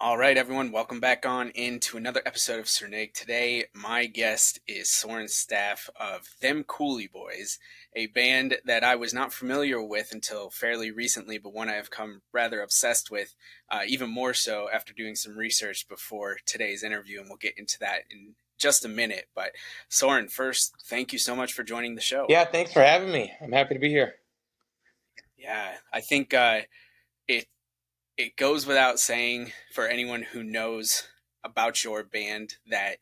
All right, everyone, welcome back on into another episode of CERNIG. Today, my guest is Soren Staff of Them Coulee Boys, a band that I was not familiar with until fairly recently, but one I have come rather obsessed with, even more so after doing some research before today's interview, and we'll get into that in just a minute. But Soren, first, thank you so much for joining the show. Yeah, thanks for having me. I'm happy to be here. Yeah, I think it it goes without saying for anyone who knows about your band that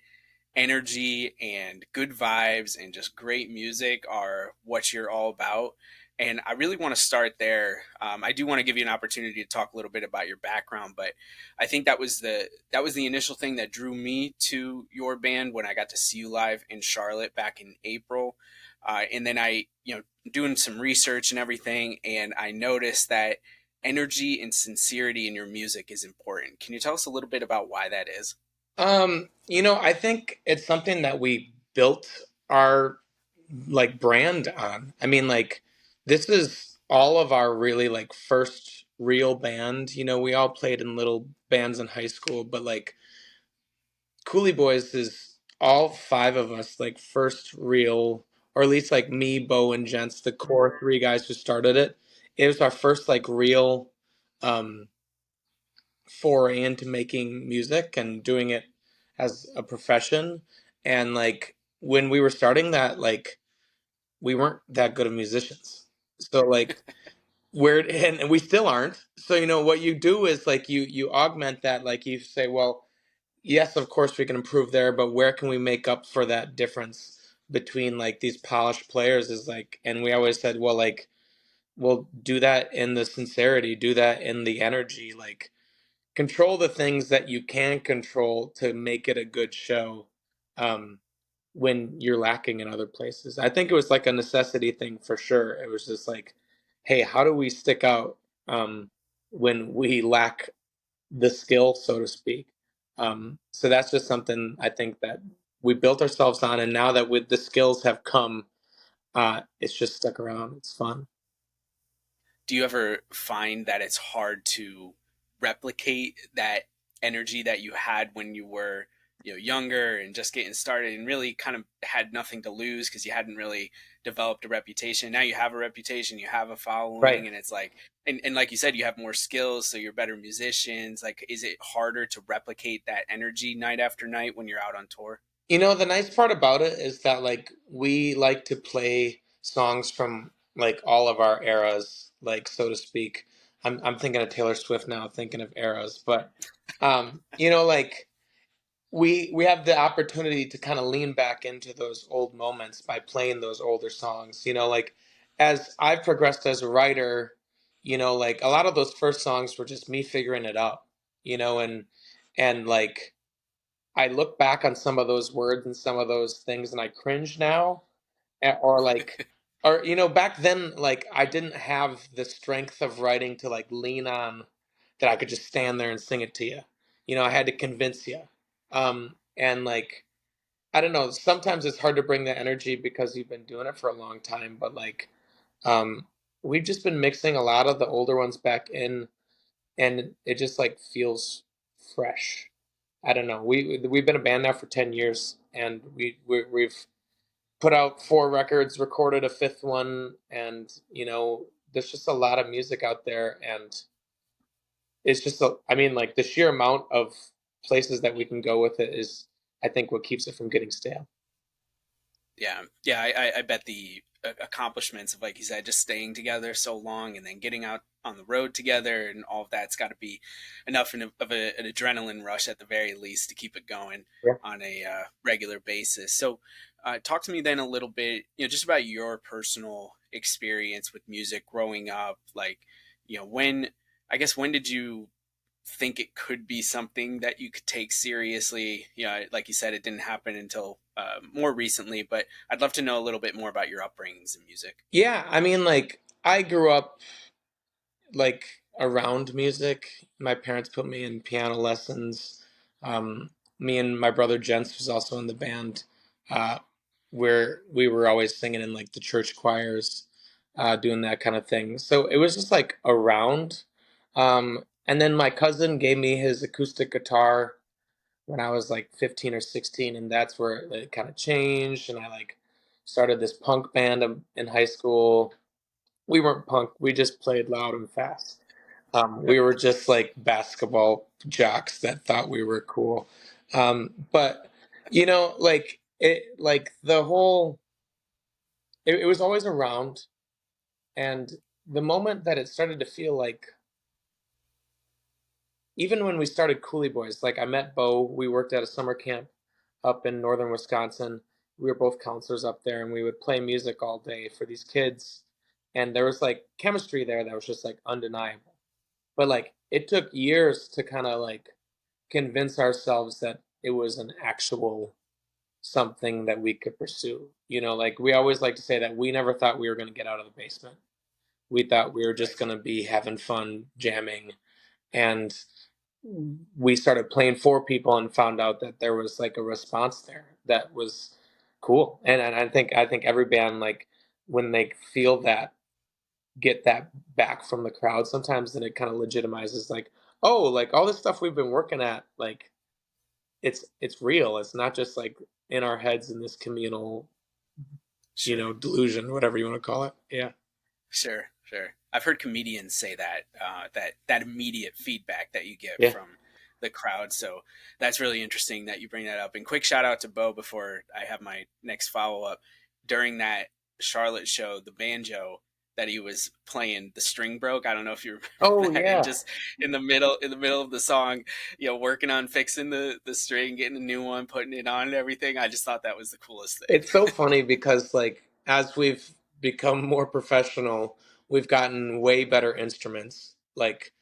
energy and good vibes and just great music are what you're all about. And I really want to start there. I do want to give you an opportunity to talk a little bit about your background, but I think that was the initial thing that drew me to your band when I got to see you live in Charlotte back in April. And then doing some research and everything, and I noticed that energy and sincerity in your music is important. Can you tell us a little bit about why that is? I think it's something that we built our brand on. I mean, this is all of our really first real band. We all played in little bands in high school, but Coulee Boys is all five of us first real, or at least me, Bo, and Gents, the core three guys who started it. It was our first real um foray into making music and doing it as a profession. And when we were starting that, we weren't that good of musicians. So where and we still aren't. So what you do is you augment that, you say, well, yes, of course we can improve there, but where can we make up for that difference between these polished players is and we always said, well, we'll do that in the sincerity, do that in the energy, control the things that you can control to make it a good show, um, when you're lacking in other places. I think it was a necessity thing for sure. It was just hey, how do we stick out, when we lack the skill, so to speak? So that's just something I think that we built ourselves on, and now that with the skills have come, it's just stuck around. It's fun. Do you ever find that it's hard to replicate that energy that you had when you were younger and just getting started and really kind of had nothing to lose because you hadn't really developed a reputation? Now you have a reputation, you have a Right. following, and it's like, and like you said, you have more skills, so you're better musicians. Like, is it harder to replicate that energy night after night when you're out on tour? The nice part about it is that we like to play songs from all of our eras, so to speak. I'm thinking of Taylor Swift now, thinking of eras, but we have the opportunity to kind of lean back into those old moments by playing those older songs. As I've progressed as a writer, a lot of those first songs were just me figuring it out, and I look back on some of those words and some of those things and I cringe now. Or back then, I didn't have the strength of writing to lean on, that I could just stand there and sing it to you. I had to convince you. And I don't know, sometimes it's hard to bring that energy because you've been doing it for a long time, but um, we've just been mixing a lot of the older ones back in, and it just feels fresh. I don't know. We've been a band now for 10 years, and we've put out four records, recorded a fifth one, and there's just a lot of music out there, and it's just I mean, the sheer amount of places that we can go with it is, I think, what keeps it from getting stale. Yeah, yeah, I bet the accomplishments of, like you said, just staying together so long and then getting out on the road together and all of that's got to be enough an adrenaline rush at the very least to keep it going Yeah. on a regular basis. So, talk to me then a little bit, just about your personal experience with music growing up. Like, when I guess when did you think it could be something that you could take seriously? Like you said, it didn't happen until more recently, but I'd love to know a little bit more about your upbringings in music. Yeah, I mean, I grew up around music. My parents put me in piano lessons. Me and my brother Jens was also in the band, uh, where we were always singing in the church choirs, doing that kind of thing. So it was just around. And then my cousin gave me his acoustic guitar when I was like 15 or 16, and that's where it kind of changed. And I like started this punk band in high school. We weren't punk, we just played loud and fast. We were just like basketball jocks that thought we were cool. But like like the whole, it was always around. And the moment that it started to feel like, even when we started Coulee Boys, like I met Bo, we worked at a summer camp up in northern Wisconsin. We were both counselors up there, and we would play music all day for these kids. And there was like chemistry there that was just like undeniable. But like it took years to kind of like convince ourselves that it was an actual something that we could pursue. Like we always like to say that we never thought we were going to get out of the basement. We thought we were just Right. going to be having fun, jamming. And we started playing for people and found out that there was like a response there that was cool. And I think every band, like when they feel that, get that back from the crowd sometimes, then it kind of legitimizes like, oh, like all this stuff we've been working at, like it's real. It's not just like in our heads in this communal, Sure. delusion, whatever you want to call it. Yeah. Sure, sure. I've heard comedians say that that immediate feedback that you get Yeah. from the crowd. So that's really interesting that you bring that up. And quick shout out to Bo before I have my next follow up. During that Charlotte show, the banjo that he was playing, the string broke. I don't know if you Oh remember that. And yeah. just in the middle of the song, working on fixing the string, getting a new one, putting it on and everything. I just thought that was the coolest It's so thing. funny because like as we've become more professional, we've gotten way better instruments. Like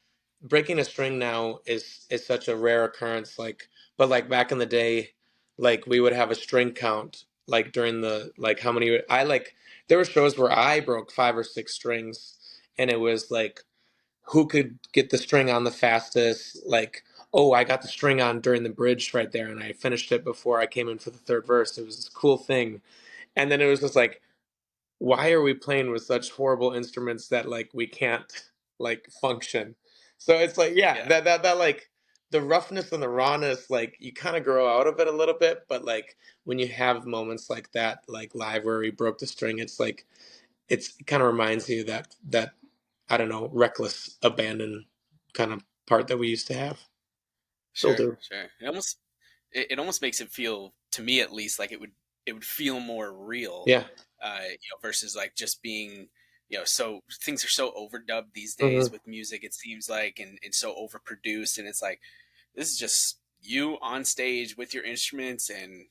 breaking a string now is such a rare occurrence. Like, but like back in the day, like we would have a string count. Like during the like how many I like there were shows where I broke 5 or 6 strings, and it was like who could get the string on the fastest. Like, oh, I got the string on during the bridge right there, and I finished it before I came in for the third verse. It was this cool thing. And then it was just like, why are we playing with such horrible instruments that like we can't like function? So it's like, yeah, Yeah, that like the roughness and the rawness, like you kind of grow out of it a little bit, but like when you have moments like that, like live where we broke the string, it's like it kind of reminds you that I don't know, reckless abandon kind of part that we used to have. Still sure, do. sure. It almost makes it feel, to me at least, like it would feel more real, Yeah. versus like just being, so things are so overdubbed these days Hmm. with music. It seems like, and so overproduced, and it's like this is just you on stage with your instruments, and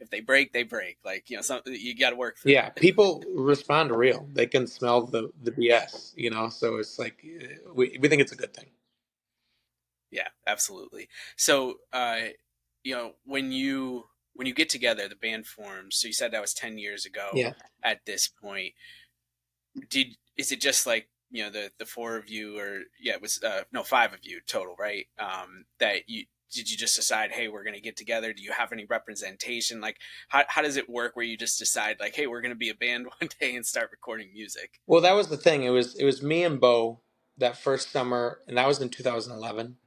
if they break, they break. Like something you got to work through Yeah, it. people respond real. They can smell the Yeah, BS, so it's like we think it's a good thing. yeah, absolutely. So, when you get together, the band forms. So you said that was 10 years ago. Yeah. At this point, is it just like the four of you, or yeah, it was no, five of you total, right? That you did you just decide, hey, we're gonna get together? Do you have any representation? Like, how does it work? Where you just decide, like, hey, we're gonna be a band one day and start recording music? Well, that was the thing. It was me and Bo that first summer, and that was in 2011.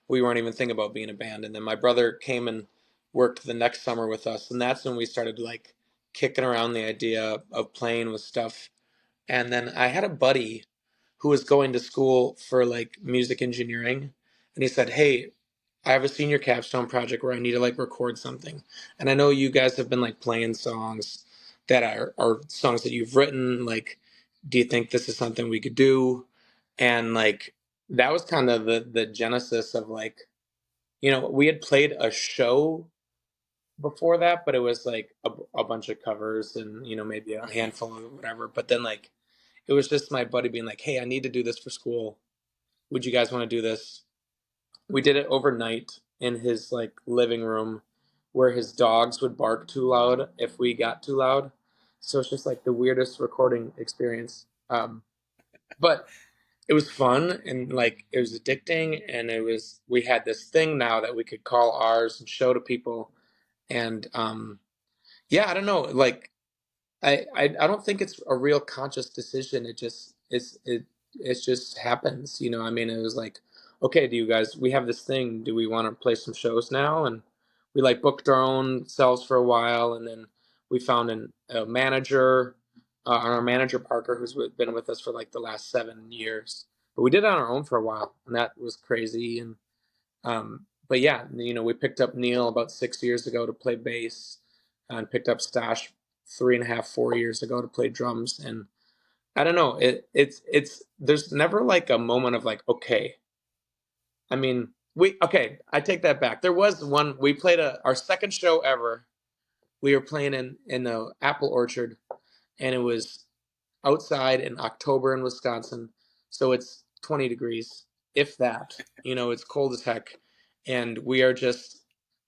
We weren't even thinking about being a band, and then my brother came and worked the next summer with us, and that's when we started like kicking around the idea of playing with stuff. And then I had a buddy who was going to school for like music engineering, and he said, "Hey, I have a senior capstone project where I need to like record something, and I know you guys have been like playing songs that are songs that you've written. Like, do you think this is something we could do?" And like that was kind of the genesis of like, we had played a show before that, but it was like a bunch of covers and maybe a Hmm. handful of whatever. But then like it was just my buddy being like, "Hey, I need to do this for school. Would you guys want to do this?" We did it overnight in his like living room where his dogs would bark too loud if we got too loud. So it's just like the weirdest recording experience. But it was fun and like it was addicting, and we had this thing now that we could call ours and show to people. And yeah, I don't know, like I don't think it's a real conscious decision. It just is. it just happens, you know. I mean, it was like, okay, do you guys, we have this thing, do we want to play some shows now? And we like booked our own selves for a while, and then we found a manager, our manager Parker, who's been with us for like the last 7 years. But we did it on our own for a while, and that was crazy. And but yeah, you know, we picked up Neil about 6 years ago to play bass, and picked up Stash 3.5, 4 years ago to play drums. And I don't know, it's there's never like a moment of like, okay. I mean, we okay, I take that back. There was one, we played our second show ever. We were playing in the apple orchard, and it was outside in October in Wisconsin. So it's 20 degrees, if that. You know, it's cold as heck. And we are just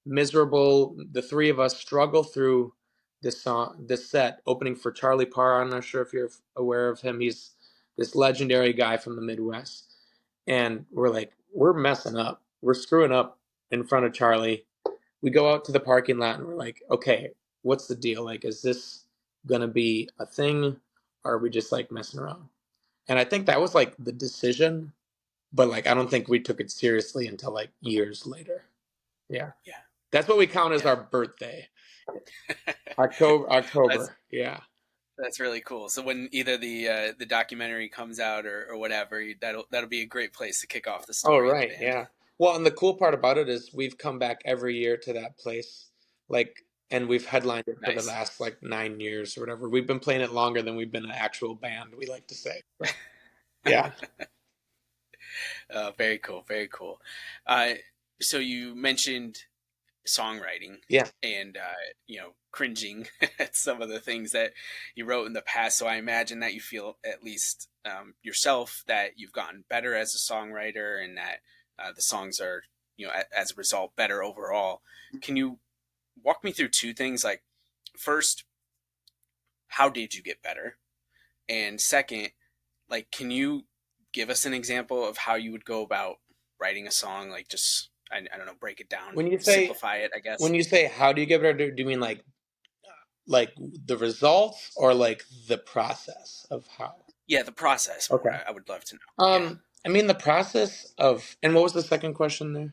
miserable. The three of us struggle through this song, this set, opening for Charlie Parr. I'm not sure if you're aware of him. He's this legendary guy from the Midwest. And we're like, we're messing up. We're screwing up in front of Charlie. We go out to the parking lot and we're like, okay, what's the deal? Like, is this gonna be a thing? Or are we just like messing around? And I think that was like the decision, but like I don't think we took it seriously until like years later. Yeah. Yeah. That's what we count as Yeah. our birthday. October, that's October. Yeah. that's really cool. So when either the documentary comes out or whatever, that'll be a great place to kick off the Oh, story of the right. band. Yeah. Well, and the cool part about it is we've come back every year to that place. Like, and we've headlined it for the Nice. last like 9 years or whatever. We've been playing it longer than we've been an actual band, we like to say. So, yeah. Very cool. Very cool. Uh, so you mentioned songwriting Yeah. and cringing at some of the things that you wrote in the past. So I imagine that you feel at least yourself that you've gotten better as a songwriter and that the songs are as a result better overall. Can you walk me through two things? Like, first, how did you get better? And second, like, can you give us an example of how you would go about writing a song? Like, just I don't know, break it down, When you say simplify it, I guess. when you say how do you get better, do you mean like the results or like the process of how? Yeah, the process more. Okay. I would love to know. Yeah, I mean the process of, and what was the second question there?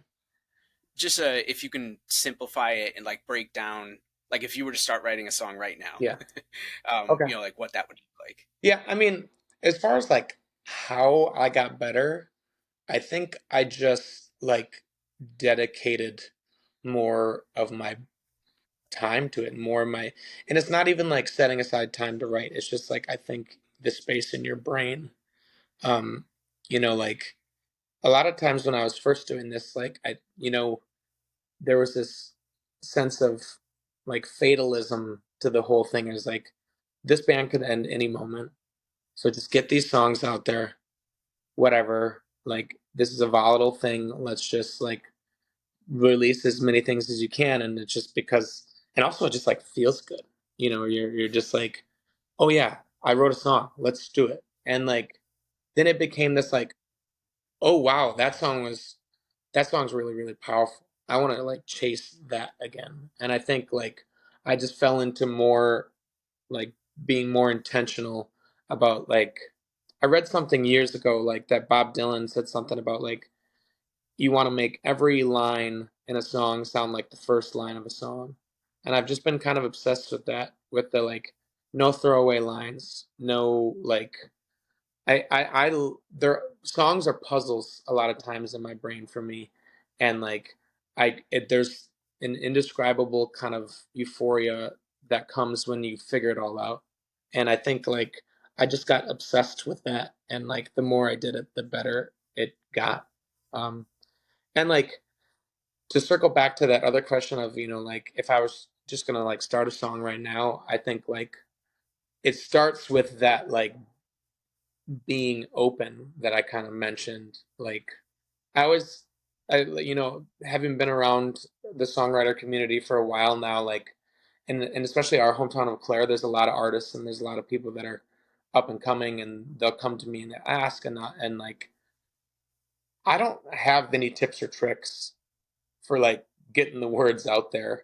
just if you can simplify it and like break down, like if you were to start writing a song right now, Yeah. Okay. like what that would look like. Yeah, I mean, as far as like how I got better, I think I just like dedicated more of my time to it, more of my, and it's not even like setting aside time to write. It's just like I think the space in your brain. Um, like a lot of times when I was first doing this, like there was this sense of like fatalism to the whole thing. Is like this band could end any moment, so just get these songs out there, whatever. Like this is a volatile thing. Let's just like release as many things as you can, and it's just because, and also it just like feels good. You're just like, oh yeah, I wrote a song. Let's do it. And like then it became this like, oh wow, that song's really really powerful. I want to like chase that again. And I think like I just fell into more like being more intentional about like, I read something years ago like that Bob Dylan said something about like you want to make every line in a song sound like the first line of a song. And I've just been kind of obsessed with that, with the like no throwaway lines, no like their songs are puzzles a lot of times in my brain for me, and like there's an indescribable kind of euphoria that comes when you figure it all out, and I think like I just got obsessed with that, and like the more I did it, the better it got. Um, and like to circle back to that other question of like if I was just gonna like start a song right now, I think like it starts with that like being open that I kind of mentioned. Like I was, having been around the songwriter community for a while now, like, and especially our hometown of Clare, there's a lot of artists and there's a lot of people that are up and coming, and they'll come to me and ask, and like, I don't have any tips or tricks for like getting the words out there.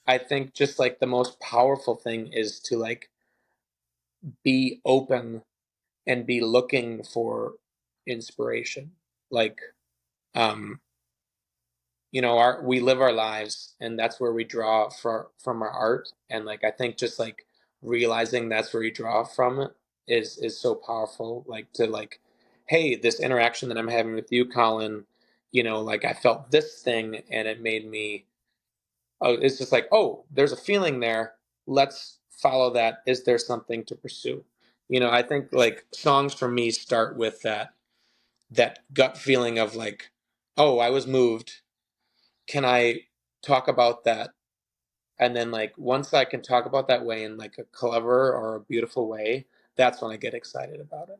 I think just like the most powerful thing is to like be open and be looking for inspiration. Like, um, our we live our lives, and that's where we draw from our art. And like, I think just like realizing that's where you draw from it is so powerful. Like to like, hey, this interaction that I'm having with you, Colin, like I felt this thing, and it made me. Oh, it's just like, oh, there's a feeling there. Let's follow that. Is there something to pursue? I think For sure. like songs for me start with that gut feeling of like, oh, I was moved. Can I talk about that? And then like once I can talk about that way in like a clever or a beautiful way, that's when I get excited about it.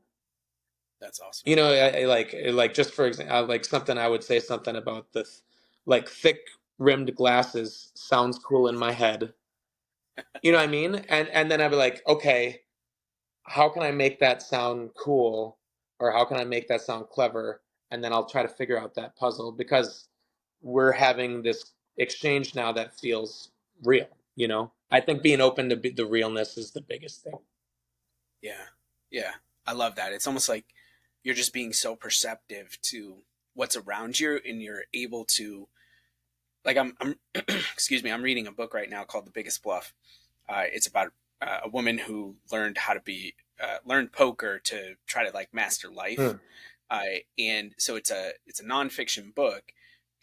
That's awesome. I like just for example, like something I would say something about this, like thick rimmed glasses sounds cool in my head. You know what I mean? And then I'd be like, okay, how can I make that sound cool, or how can I make that sound clever? And then I'll try to figure out that puzzle because we're having this exchange now that feels real. I think being open to the realness is the biggest thing. Yeah. Yeah. I love that. It's almost like you're just being so perceptive to what's around you, and you're able to, like, I'm excuse me, I'm reading a book right now called The Biggest Bluff. It's about a woman who learned how to learned poker to try to like master life. Hmm. And so it's a nonfiction book.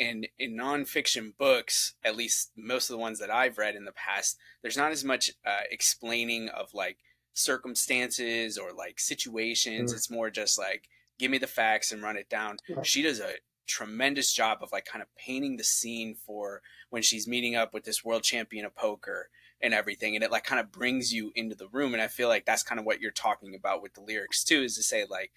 And in nonfiction books, at least most of the ones that I've read in the past, there's not as much explaining of like circumstances or like situations. Hmm. It's more just like, give me the facts and run it down. Right. She does a tremendous job of like kind of painting the scene for when she's meeting up with this world champion of poker and everything, and it like kind of brings you into the room. And I feel like that's kind of what you're talking about with the lyrics too, is to say like,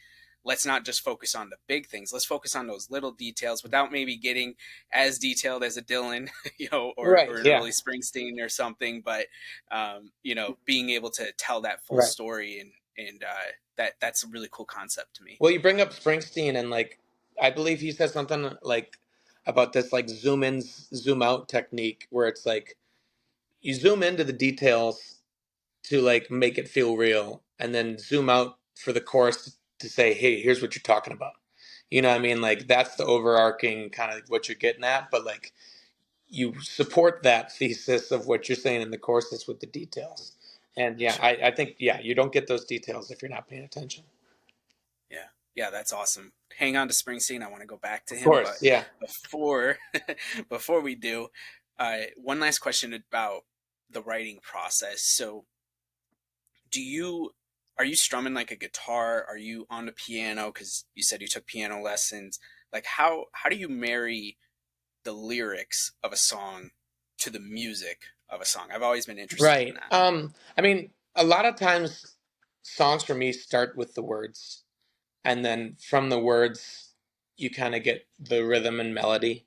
let's not just focus on the big things, let's focus on those little details without maybe getting as detailed as a Dylan Right. or an Yeah. early Springsteen or something, but being able to tell that full Right. story, and that's a really cool concept to me. Well, you bring up Springsteen, and like, I believe he said something like about this like zoom in, zoom out technique, where it's like you zoom into the details to like make it feel real, and then zoom out for the chorus to say, hey, here's what you're talking about. You know what I mean? Like that's the overarching kind of what you're getting at, but like you support that thesis of what you're saying in the courses with the details. And yeah, Sure. I think, yeah, you don't get those details if you're not paying attention. Yeah. Yeah, that's awesome. Hang on to Springsteen. I want to go back to Of him, course, but yeah. before before we do, one last question about the writing process. So, do you are you strumming like a guitar? Are you on the piano? Because you said you took piano lessons. Like, how do you marry the lyrics of a song to the music of a song? I've always been interested in Right. that. I mean, a lot of times songs for me start with the words, and then from the words you kind of get the rhythm and melody.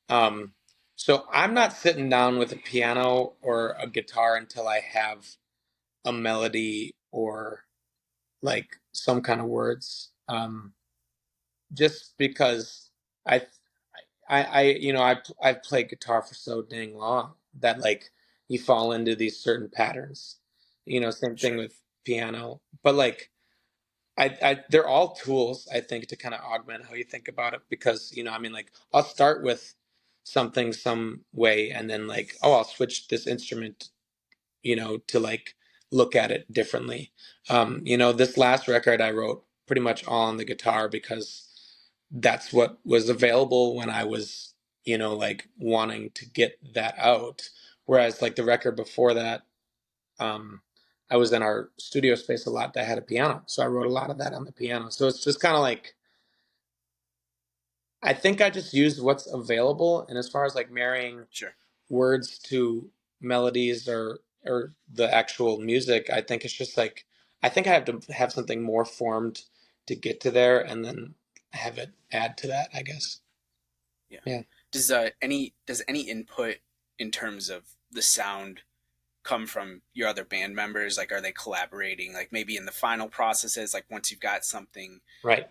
Um, so I'm not sitting down with a piano or a guitar until I have a melody or like some kind of words. Just because I, I've played guitar for so dang long that like you fall into these certain patterns. Same thing Sure. with piano, but like they're all tools I think to kind of augment how you think about it because I mean like I'll start with something some way and then like oh I'll switch this instrument to like look at it differently. This last record I wrote pretty much all on the guitar because that's what was available when I was, like wanting to get that out. Whereas like the record before that, um, I was in our studio space a lot that had a piano. So I wrote a lot of that on the piano. So it's just kind of like, I think I just used what's available. And as far as like marrying Sure. words to melodies or the actual music, I think it's just like I think I have to have something more formed to get to there and then have it add to that, I guess. Yeah. Yeah. Does any input in terms of the sound come from your other band members? Like, are they collaborating? Like, maybe in the final processes, like once you've got something Right.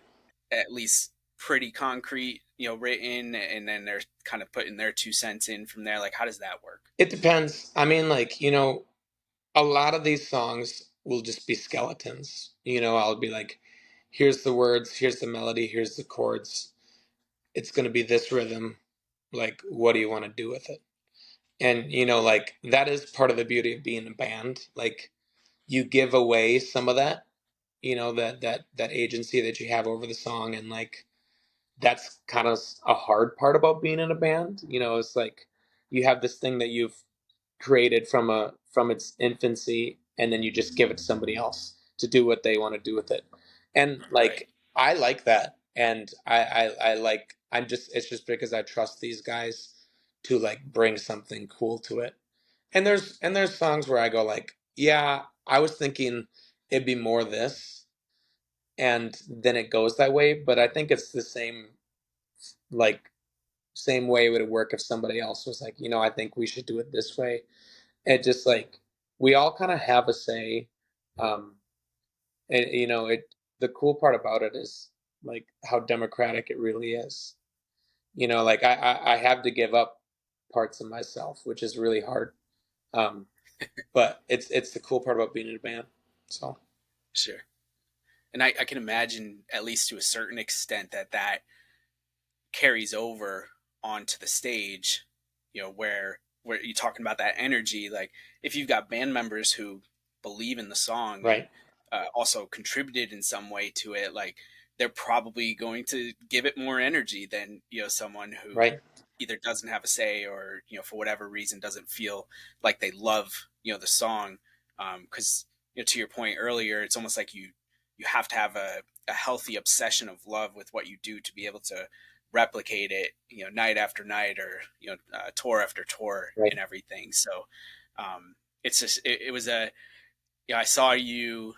at least pretty concrete, written, and then they're kind of putting their 2 cents in from there. Like, how does that work? It depends. I mean, like, a lot of these songs will just be skeletons. I'll be like, here's the words, here's the melody, here's the chords. It's going to be this rhythm. Like, what do you want to do with it? And, like, that is part of the beauty of being a band. Like, you give away some of that, that agency that you have over the song. And, like, that's kind of a hard part about being in a band. It's like you have this thing that you've created from its infancy, and then you just give it to somebody else to do what they want to do with it. And Right. like, I like that. And I like, I'm just, it's just because I trust these guys to like bring something cool to it. And there's songs where I go like, yeah, I was thinking it'd be more this, and then it goes that way. But I think it's the same, like, same way it would work if somebody else was like, I think we should do it this way. It just like, we all kind of have a say. um and it, the cool part about it is like how democratic it really is. Like, I have to give up parts of myself, which is really hard. um but it's the cool part about being in a band. So Sure. And I can imagine, at least to a certain extent, that carries over onto the stage, where you're talking about that energy. Like, if you've got band members who believe in the song and right, also contributed in some way to it, like, they're probably going to give it more energy than someone who right, either doesn't have a say, or for whatever reason doesn't feel like they love the song. Because to your point earlier, it's almost like you have to have a healthy obsession of love with what you do to be able to replicate it, night after night, or tour after tour right. and everything. So it's just it was a I saw you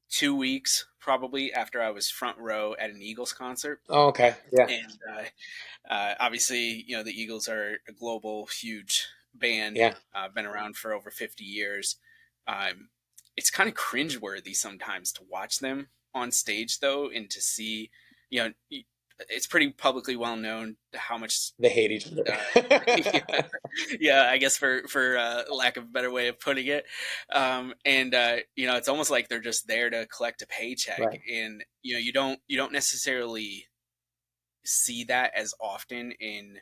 2 weeks probably after I was front row at an Eagles concert. Oh, okay, yeah, And obviously, the Eagles are a global, huge band, yeah, been around for over 50 years. Um, it's kind of cringeworthy sometimes to watch them on stage, though, and to see, you know, it's pretty publicly well known how much. they hate each other. Uh, yeah, yeah, I guess for lack of a better way of putting it, and it's almost like they're just there to collect a paycheck, Right, and you don't necessarily see that as often in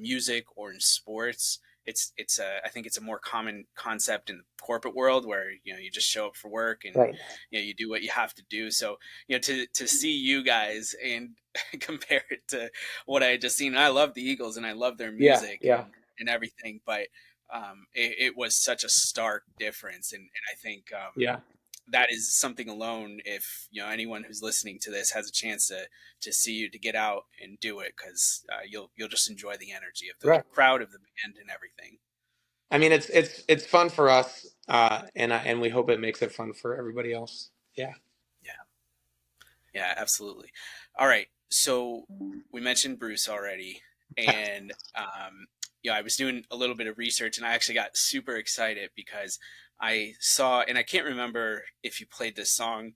music or in sports. It's I think it's a more common concept in the corporate world, where you just show up for work and right, you do what you have to do. So to see you guys and compare it to what I had just seen. And I love the Eagles and I love their yeah, music yeah, and everything, but it was such a stark difference, and I think yeah, that is something alone. If anyone who's listening to this has a chance to see you, to get out and do it, because you'll just enjoy the energy of the right. crowd, of the band, and everything. I mean, it's fun for us, and we hope it makes it fun for everybody else. Yeah. Yeah, yeah, absolutely. All right, so we mentioned Bruce already, and I was doing a little bit of research, and I actually got super excited because I saw, and I can't remember if you played this song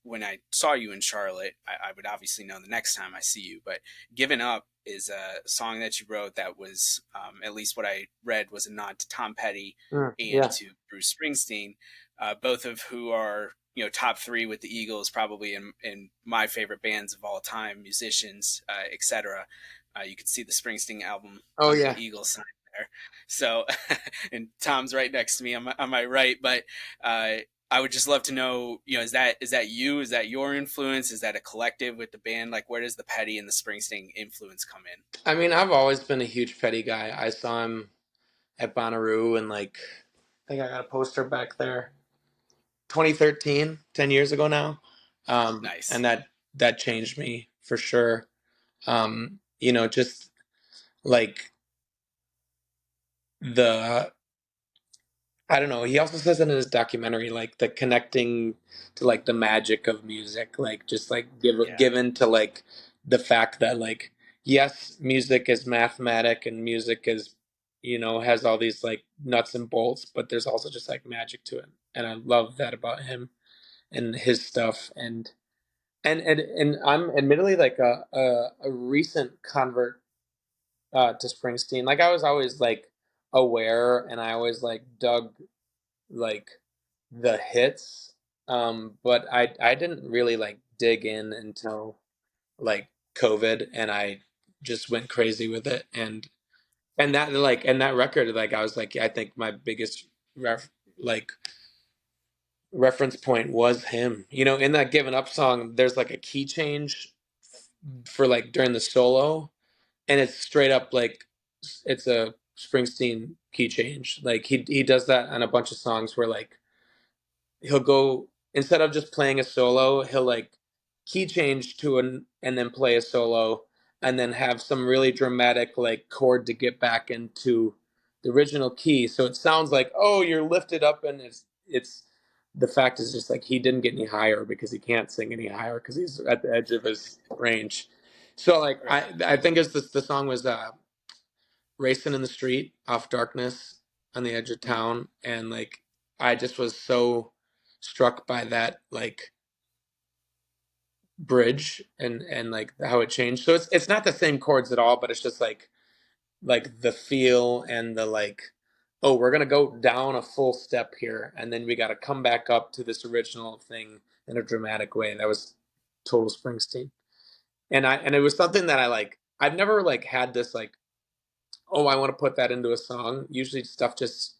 when I saw you in Charlotte. I would obviously know the next time I see you, but "Given Up" is a song that you wrote that was, at least what I read, was a nod to Tom Petty and Yeah. to Bruce Springsteen, both of who are top three with the Eagles, probably in my favorite bands of all time, musicians, etc. You can see the Springsteen album Oh under the yeah. Eagles sign there. So, and Tom's right next to me on my right. But I would just love to know, is that you? Is that your influence? Is that a collective with the band? Like, where does the Petty and the Springsteen influence come in? I mean, I've always been a huge Petty guy. I saw him at Bonnaroo, and like, I think I got a poster back there. 2013, 10 years ago now. And Nice. that changed me for sure. Just like the I don't know. He also says it in his documentary, like the connecting to like the magic of music, like just like Yeah. given to like the fact that like, yes, music is mathematic, and music is, has all these like nuts and bolts, but there's also just like magic to it, and I love that about him and his stuff. And I'm admittedly like a recent convert to Springsteen. Like, I was always like aware, and I always like dug like the hits, But I didn't really like dig in until like COVID, and I just went crazy with it. And that record, like I was like, I think my biggest like reference point was him. You know, in that Given Up song, there's like a key change for like during the solo, and it's straight up like it's a Springsteen key change. Like he does that on a bunch of songs where like he'll go, instead of just playing a solo, he'll like key change to an and then play a solo and then have some really dramatic like chord to get back into the original key. So it sounds like, oh, you're lifted up, and it's the fact is just like he didn't get any higher because he can't sing any higher because he's at the edge of his range. So like Right. I think it's the song was Racing in the Street off Darkness on the Edge of Mm. Town, and like I just was so struck by that like bridge and like how it changed. So it's not the same chords at all, but it's just like the feel and the like, oh, we're gonna go down a full step here, and then we got to come back up to this original thing in a dramatic way. That was total Springsteen. And it was something that I like. I've never like had this like, oh, I want to put that into a song. Usually stuff just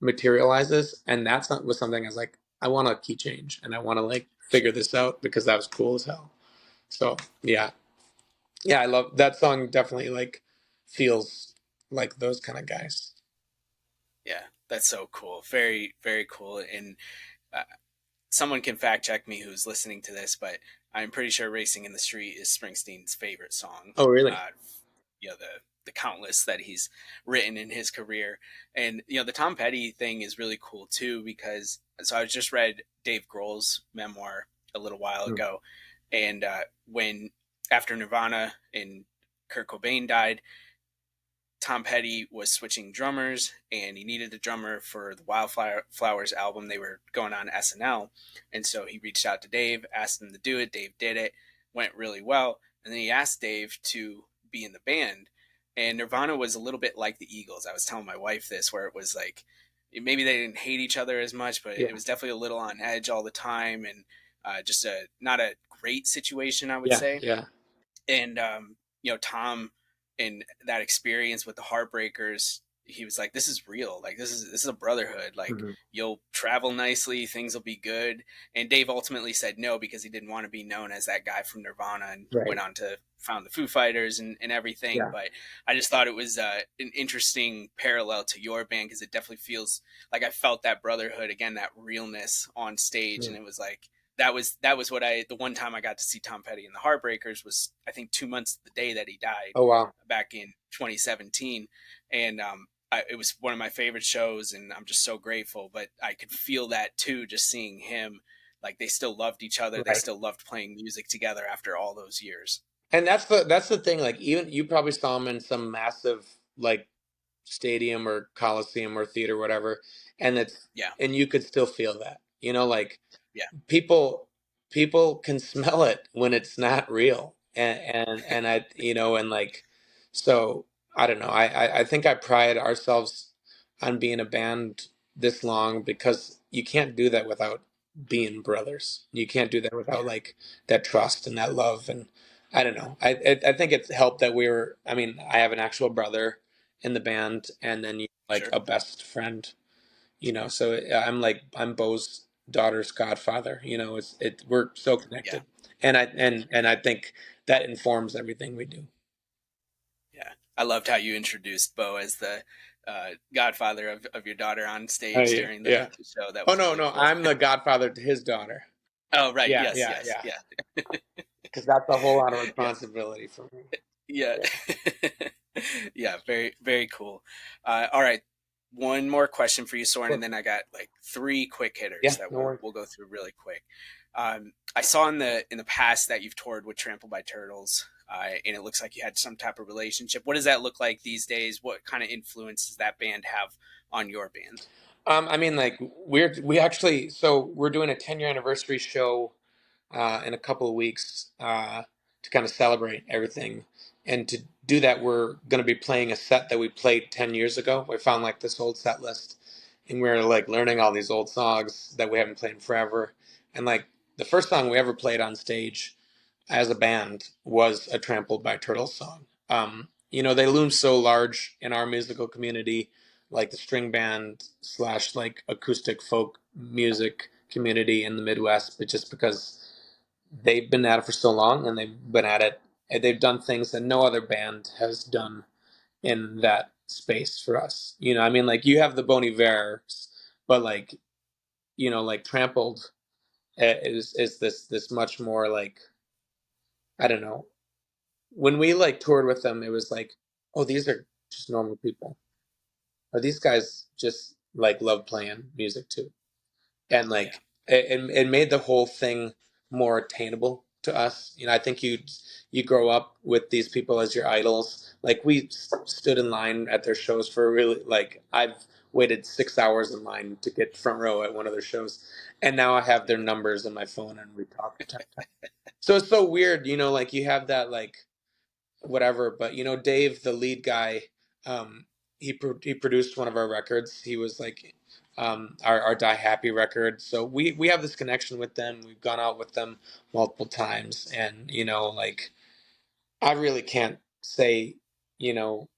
materializes, and that's not was something I was like, I want a key change, and I want to like figure this out because that was cool as hell. So yeah, yeah, I love that song. Definitely like feels like those kind of guys. Yeah, that's so cool. Very, very cool. And uh, someone can fact check me who's listening to this, but I'm pretty sure "Racing in the Street" is Springsteen's favorite song. Oh really? Uh, the countless that he's written in his career, and the Tom Petty thing is really cool too because I just read Dave Grohl's memoir a little while Hmm. ago, and when after Nirvana and Kurt Cobain died, Tom Petty was switching drummers and he needed a drummer for the Wildflowers album. They were going on SNL. And so he reached out to Dave, asked him to do it. Dave did it, went really well. And then he asked Dave to be in the band. And Nirvana was a little bit like the Eagles. I was telling my wife this, where it was like maybe they didn't hate each other as much, but it Yeah, was definitely a little on edge all the time. And just a not a great situation, I would yeah, say. yeah. And Tom in that experience with the Heartbreakers, he was like, this is real, like this is a brotherhood, like Hmm. you'll travel nicely, things will be good. And Dave ultimately said no because he didn't want to be known as that guy from Nirvana, and went Right. on to found the Foo Fighters and everything. Yeah. But I just thought it was an interesting parallel to your band because it definitely feels like I felt that brotherhood again, that realness on stage. And Mm. it was like that was what I the one time I got to see Tom Petty and the Heartbreakers was I think 2 months the day that he died Oh wow. back in 2017, and it was one of my favorite shows, and I'm just so grateful. But I could feel that too, just seeing him. Like they still loved each other, they Right. still loved playing music together after all those years. And that's the thing. Like even you probably saw him in some massive like stadium or coliseum or theater, whatever, and it's Yeah, and you could still feel that. You know, like yeah, people can smell it when it's not real, and I and like so I don't know. I think I pride ourselves on being a band this long because you can't do that without being brothers. You can't do that without yeah, like that trust and that love. And I don't know. I think it's helped that we were. I mean, I have an actual brother in the band, and then like sure, a best friend. So I'm Bo's daughter's godfather. We're so yeah, connected, and I think that informs everything we do. yeah. I loved how you introduced Bo as the godfather of your daughter on Oh stage yeah, during yeah. the show. That Oh was no, really no, cool. I'm the godfather to his daughter. Oh, right. Yeah, Yes, yeah, yes, yeah. yeah, Because that's a whole lot of yeah, responsibility for me. yeah. Yeah, Yeah, very, very cool. All right. One more question for you, Soren, and sure. then I got like three quick Yeah, hitters that no we'll worries. we'll go through really quick. I saw in the past that you've toured with Trampled by Turtles, and it looks like you had some type of relationship. What does that look like these days? What kind of influence does that band have on your band? I mean, like we actually we're doing a 10-year anniversary show in a couple of weeks to kind of celebrate everything. And to do that, we're going to be playing a set that we played 10 years ago. We found like this old set list, and we were like learning all these old songs that we haven't played in forever. And like the first song we ever played on stage as a band was a Trampled by Turtles song. They loom so large in our musical community, like the string band slash like acoustic folk music community in the Midwest, but just because they've been at it for so long and they've been at it, and they've done things that no other band has done in that space for us. I mean, like you have the Bon Ivers, but like, like Trampled is this much more like, I don't know. When we like toured with them, it was like, oh, these are just normal people. Or these guys just like love playing music too. And Yeah. like it made the whole thing more attainable to us. I think you grow up with these people as your idols. Like we stood in line at their shows for really like I've waited 6 hours in line to get front row at one of their shows, and now I have their numbers in my phone and we talk. So it's so weird, like you have that like whatever. But Dave, the lead guy, um, he produced one of our records. He was like our Die Happy record. So we have this connection with them. We've gone out with them multiple times, and like I really can't say you know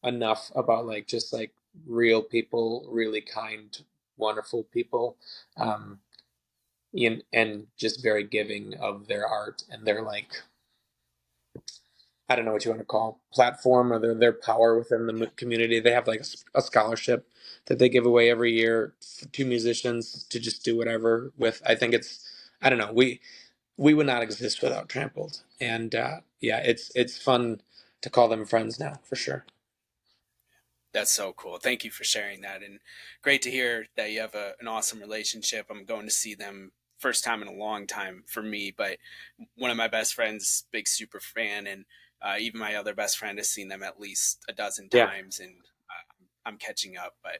enough about like just like real people, really kind, wonderful people. And just very giving of their art and their like I don't know what you want to call platform or their power within the community. They have like a scholarship that they give away every year to musicians to just do whatever with. I think it's I don't know. We would not exist without Trampled, and yeah, it's fun to call them friends now for sure. That's so cool. Thank you for sharing that. And great to hear that you have an awesome relationship. I'm going to see them first time in a long time for me, but one of my best friends, big super fan. And even my other best friend has seen them at least a dozen Yeah. times. And I'm catching up, but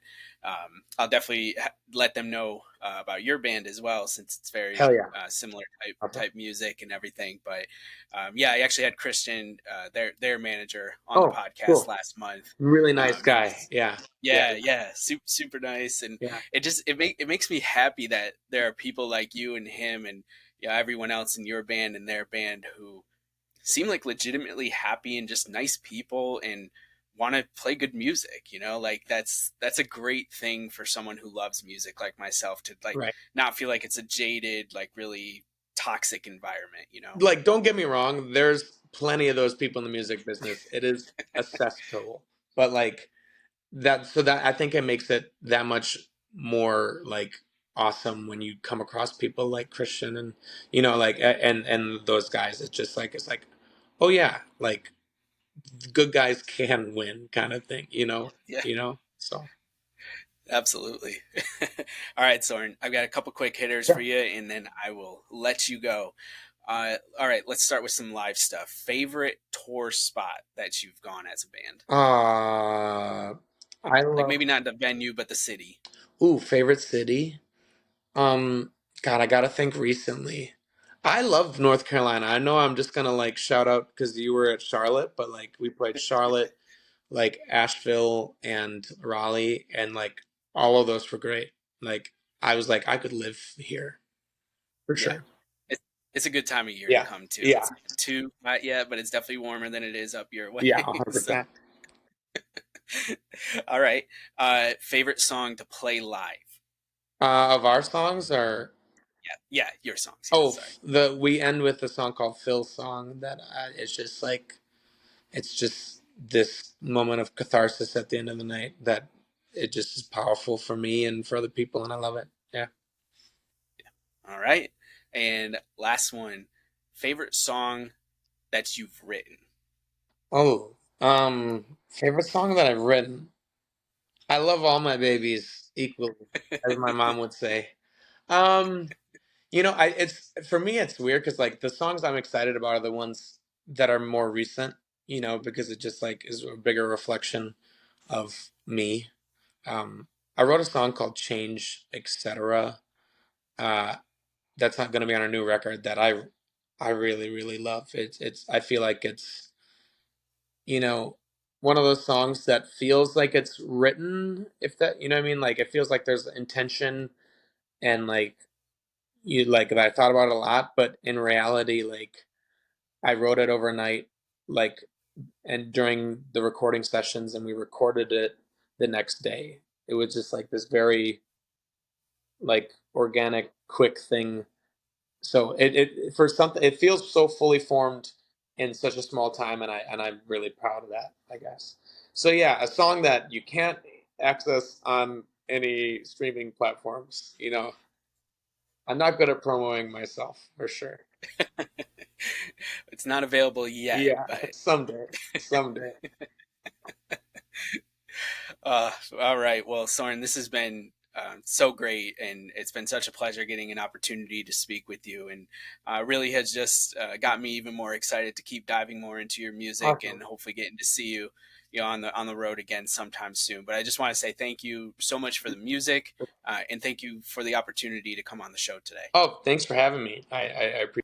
I'll definitely let them know about your band as well, since it's very Hell yeah. similar Awesome. type music and everything. But yeah, I actually had Christian, their manager, on the Oh, podcast cool. last month. Really nice He guy. was, Yeah. Yeah. yeah, super nice, and Yeah. it makes me happy that there are people like you and him, and yeah, everyone else in your band and their band who seem like legitimately happy and just nice people and want to play good music. Like that's a great thing for someone who loves music like myself, to like Right. not feel like it's a jaded, like really toxic environment. Like, don't get me wrong. There's plenty of those people in the music business. It is a cesspool, but like that I think it makes it that much more like awesome when you come across people like Christian and like and those guys. It's like oh yeah, like good guys can win kind of thing, Yeah, so absolutely. All right, Soren, I've got a couple quick hitters for yeah. you, and then I will let you go. All right, let's start with some live stuff. Favorite tour spot that you've gone as a band? I Like love maybe not the venue, but the city. favorite city. Um, God, I gotta think recently. I love North Carolina. I know I'm just gonna like shout out because you were at Charlotte, but like we played Charlotte, like Asheville and Raleigh, and like all of those were great. Like I was like I could live here for Yeah, sure. it's it's a good time of year to Yeah, come to. yeah, It's not too hot yet, but it's definitely warmer than it is up your way. yeah, 100. So, percent all right. Favorite song to play live? Of our songs are Yeah, your songs. Yeah, oh sorry. the we end with a song called Phil's song that is just like it's just this moment of catharsis at the end of the night that it just is powerful for me and for other people, and I love it. Yeah. All right. And last one. Favorite song that you've written? Oh, favorite song that I've written. I love all my babies equally, as my mom would say. Um, I it's for me it's weird because like the songs I'm excited about are the ones that are more recent. Because it just like is a bigger reflection of me. Um, I wrote a song called "Change," etc. Uh, that's not going to be on a new record that I really really love. It's I feel like it's you know one of those songs that feels like it's written, if that, you know what I mean? Like it feels like there's intention and like you like that I thought about it a lot, but in reality, like I wrote it overnight, like and during the recording sessions, and we recorded it the next day. It was just like this very like organic, quick thing. So it for something it feels so fully formed in such a small time, and I'm really proud of that, I guess. So yeah, a song that you can't access on any streaming platforms. You know, I'm not good at promoting myself for sure. It's not available yet, Yeah, but someday, someday. all right. Well, Soren, this has been so great, and it's been such a pleasure getting an opportunity to speak with you, and really has just got me even more excited to keep diving more into your music, Awesome. and hopefully getting to see you, on the road again sometime soon. But I just want to say thank you so much for the music, and thank you for the opportunity to come on the show today. Oh, thanks for having me. I appreciate.